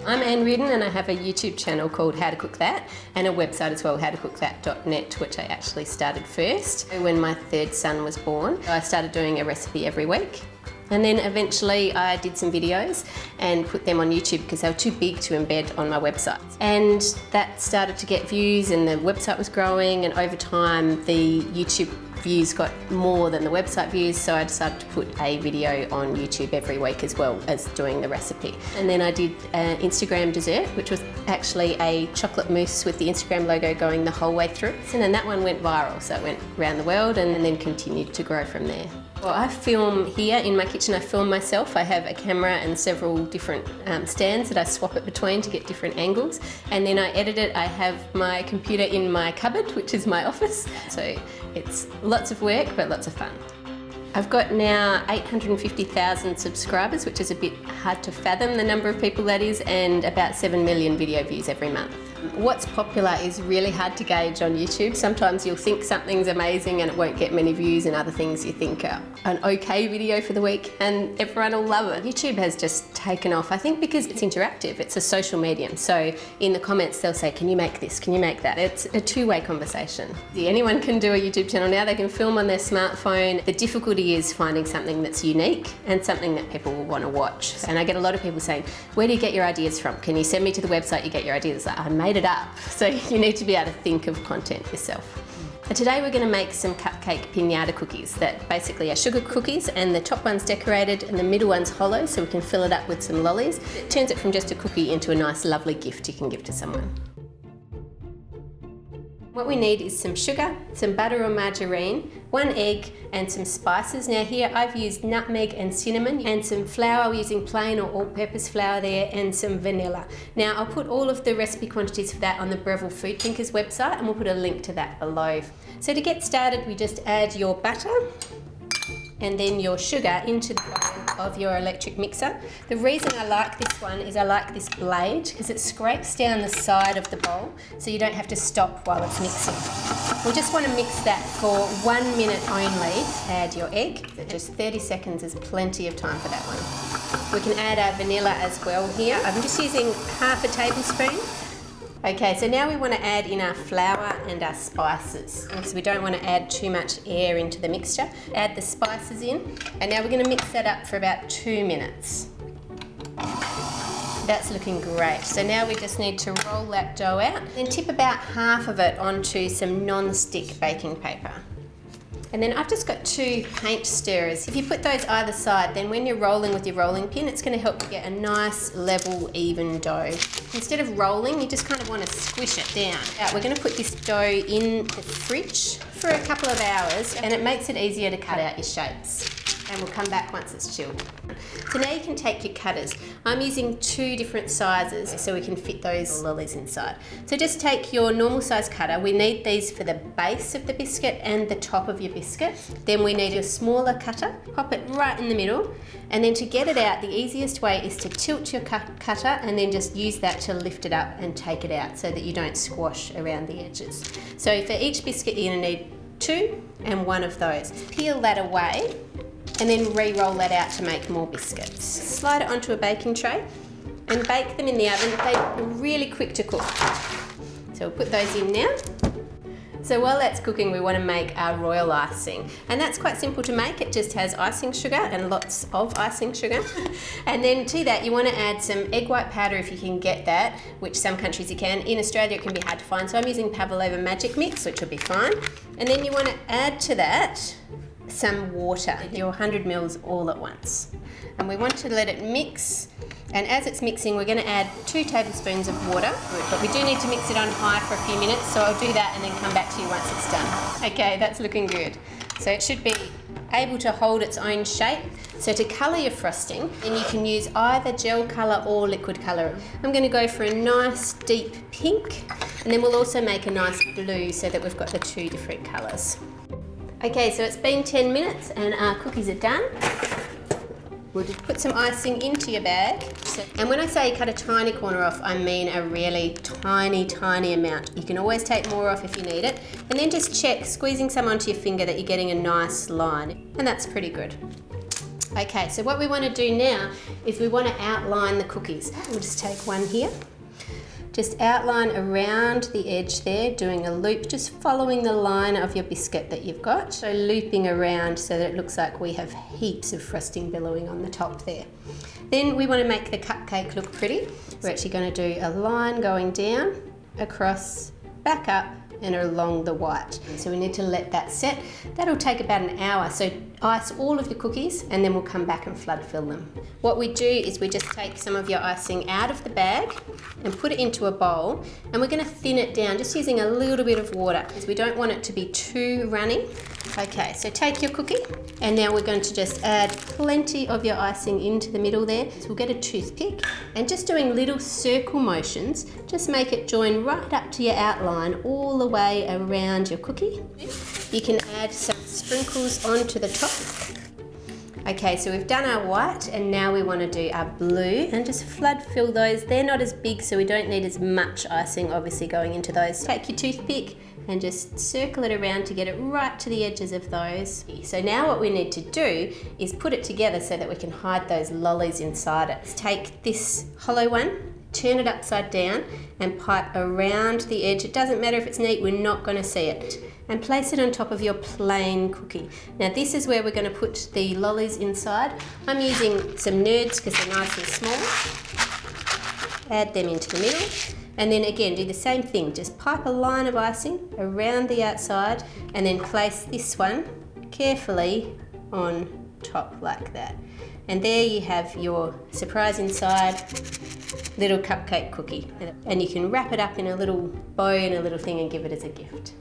I'm Anne Reardon and I have a YouTube channel called How to Cook That and a website as well, howtocookthat.net, which I actually started first. When my third son was born, I started doing a recipe every week. And then eventually I did some videos and put them on YouTube because they were too big to embed on my website. And that started to get views and the website was growing, and over time the YouTube views got more than the website views, so I decided to put a video on YouTube every week as well as doing the recipe. And then I did an Instagram dessert, which was actually a chocolate mousse with the Instagram logo going the whole way through. And then that one went viral, so it went around the world and then continued to grow from there. Well, I film here in my kitchen. I film myself. I have a camera and several different stands that I swap it between to get different angles. And then I edit it. I have my computer in my cupboard, which is my office. So it's lots of work, but lots of fun. I've got now 850,000 subscribers, which is a bit hard to fathom the number of people that is, and about 7 million video views every month. What's popular is really hard to gauge on YouTube. Sometimes you'll think something's amazing and it won't get many views, and other things you think are an okay video for the week and everyone will love it. YouTube has just taken off, I think because it's interactive. It's a social medium. So in the comments they'll say, can you make this? Can you make that? It's a two-way conversation. Anyone can do a YouTube channel now. They can film on their smartphone. The difficulty is finding something that's unique and something that people will want to watch. And I get a lot of people saying, where do you get your ideas from? Can you send me to the website you get your ideas? Like, I made it up. So you need to be able to think of content yourself. And today we're going to make some cupcake piñata cookies that basically are sugar cookies, and the top one's decorated and the middle one's hollow, so we can fill it up with some lollies. It turns it from just a cookie into a nice lovely gift you can give to someone. What we need is some sugar, some butter or margarine, 1 egg and some spices. Now here I've used nutmeg and cinnamon, and some flour. We're using plain or all-purpose flour there, and some vanilla. Now I'll put all of the recipe quantities for that on the Breville Food Thinkers website, and we'll put a link to that below. So to get started, we just add your butter and then your sugar into the bowl of your electric mixer. The reason I like this one is I like this blade because it scrapes down the side of the bowl, so you don't have to stop while it's mixing. We just want to mix that for 1 minute only. Add your egg. Just 30 seconds is plenty of time for that one. We can add our vanilla as well here. I'm just using half a tablespoon. Okay, so now we want to add in our flour and our spices, because we don't want to add too much air into the mixture. Add the spices in, and now we're going to mix that up for about 2 minutes. That's looking great. So now we just need to roll that dough out, then tip about half of it onto some non-stick baking paper. And then I've just got 2 paint stirrers. If you put those either side, then when you're rolling with your rolling pin, it's going to help you get a nice, level, even dough. Instead of rolling, you just kind of want to squish it down. We're going to put this dough in the fridge for a couple of hours, and it makes it easier to cut out your shapes. And we'll come back once it's chilled. So now you can take your cutters. I'm using 2 different sizes so we can fit those lollies inside. So just take your normal size cutter. We need these for the base of the biscuit and the top of your biscuit. Then we need a smaller cutter. Pop it right in the middle. And then to get it out, the easiest way is to tilt your cutter and then just use that to lift it up and take it out so that you don't squash around the edges. So for each biscuit you're going to need 2 and 1 of those. Peel that away and then re-roll that out to make more biscuits. Slide it onto a baking tray and bake them in the oven. They're really quick to cook. So we'll put those in now. So while that's cooking, we want to make our royal icing. And that's quite simple to make. It just has icing sugar and lots of icing sugar. And then to that, you want to add some egg white powder if you can get that, which some countries you can. In Australia, it can be hard to find. So I'm using Pavlova Magic Mix, which will be fine. And then you want to add to that some water, your 100 mils all at once. And we want to let it mix, and as it's mixing we're going to add 2 tablespoons of water, but we do need to mix it on high for a few minutes, so I'll do that and then come back to you once it's done. Okay, that's looking good. So it should be able to hold its own shape. So to colour your frosting, then you can use either gel colour or liquid colour. I'm going to go for a nice deep pink, and then we'll also make a nice blue so that we've got the 2 different colours. Okay, so it's been 10 minutes and our cookies are done. We'll just put some icing into your bag. And when I say cut a tiny corner off, I mean a really tiny, tiny amount. You can always take more off if you need it. And then just check, squeezing some onto your finger, that you're getting a nice line. And that's pretty good. Okay, so what we want to do now is we want to outline the cookies. We'll just take one here. Just outline around the edge there, doing a loop, just following the line of your biscuit that you've got. So looping around so that it looks like we have heaps of frosting billowing on the top there. Then we want to make the cupcake look pretty. We're actually going to do a line going down, across, back up, and along the white. So we need to let that set. That'll take about an hour. So ice all of your cookies and then we'll come back and flood fill them. What we do is we just take some of your icing out of the bag and put it into a bowl, and we're going to thin it down just using a little bit of water because we don't want it to be too runny. Okay, so take your cookie and now we're going to just add plenty of your icing into the middle there. So we'll get a toothpick and just doing little circle motions, just make it join right up to your outline all the way around your cookie. You can add some sprinkles onto the top. Okay, so we've done our white and now we want to do our blue and just flood fill those. They're not as big, so we don't need as much icing obviously going into those. Take your toothpick and just circle it around to get it right to the edges of those. So now what we need to do is put it together so that we can hide those lollies inside it. Let's take this hollow one, turn it upside down and pipe around the edge. It doesn't matter if it's neat, we're not going to see it. And place it on top of your plain cookie. Now this is where we're going to put the lollies inside. I'm using some Nerds because they're nice and small. Add them into the middle. And then again, do the same thing. Just pipe a line of icing around the outside and then place this one carefully on top like that. And there you have your surprise inside little cupcake cookie. And you can wrap it up in a little bow and a little thing and give it as a gift.